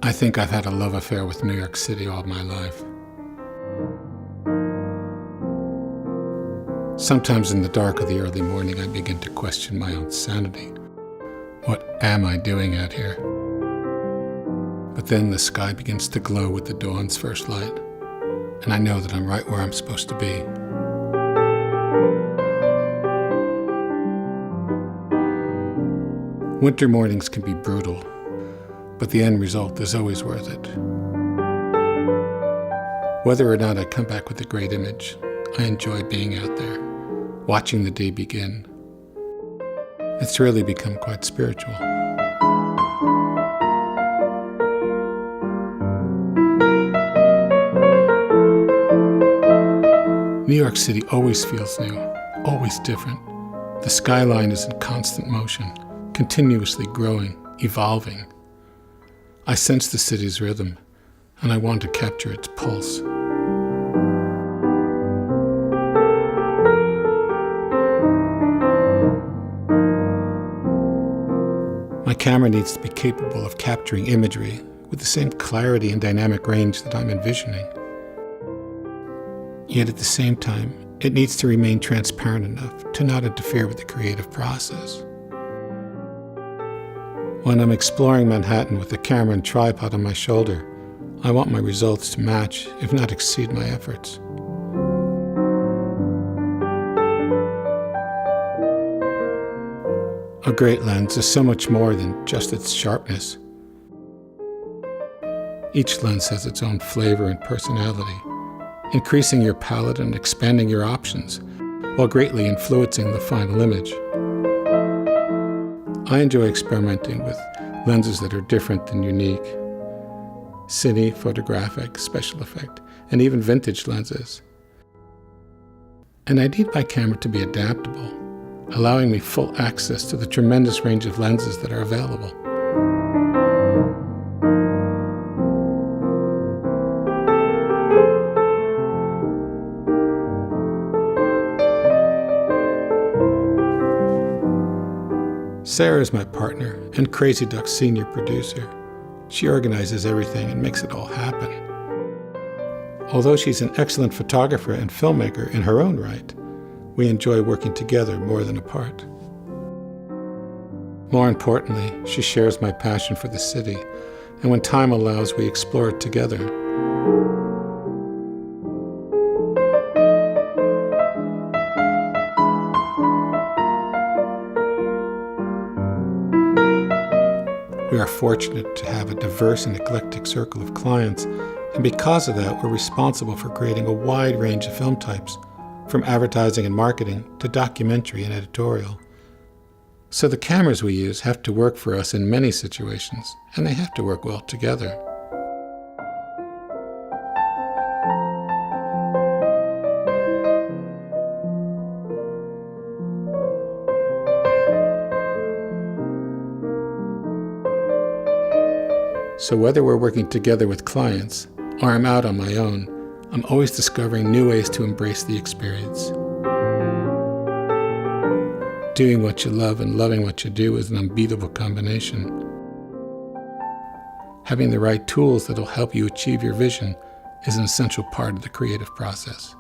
I think I've had a love affair with New York City all my life. Sometimes in the dark of the early morning, I begin to question my own sanity. What am I doing out here? But then the sky begins to glow with the dawn's first light, and I know that I'm right where I'm supposed to be. Winter mornings can be brutal, but the end result is always worth it. Whether or not I come back with a great image, I enjoy being out there, watching the day begin. It's really become quite spiritual. New York City always feels new, always different. The skyline is in constant motion, continuously growing, evolving. I sense the city's rhythm, and I want to capture its pulse. My camera needs to be capable of capturing imagery with the same clarity and dynamic range that I'm envisioning. Yet at the same time, it needs to remain transparent enough to not interfere with the creative process. When I'm exploring Manhattan with a camera and tripod on my shoulder, I want my results to match, if not exceed, my efforts. A great lens is so much more than just its sharpness. Each lens has its own flavor and personality, increasing your palette and expanding your options, while greatly influencing the final image. I enjoy experimenting with lenses that are different than unique. Cine, photographic, special effect, and even vintage lenses. And I need my camera to be adaptable, allowing me full access to the tremendous range of lenses that are available. Sarah is my partner and Crazy Duck's senior producer. She organizes everything and makes it all happen. Although she's an excellent photographer and filmmaker in her own right, we enjoy working together more than apart. More importantly, she shares my passion for the city, and when time allows, we explore it together. We are fortunate to have a diverse and eclectic circle of clients, and because of that, we're responsible for creating a wide range of film types, from advertising and marketing to documentary and editorial. So the cameras we use have to work for us in many situations, and they have to work well together. So whether we're working together with clients or I'm out on my own, I'm always discovering new ways to embrace the experience. Doing what you love and loving what you do is an unbeatable combination. Having the right tools that'll help you achieve your vision is an essential part of the creative process.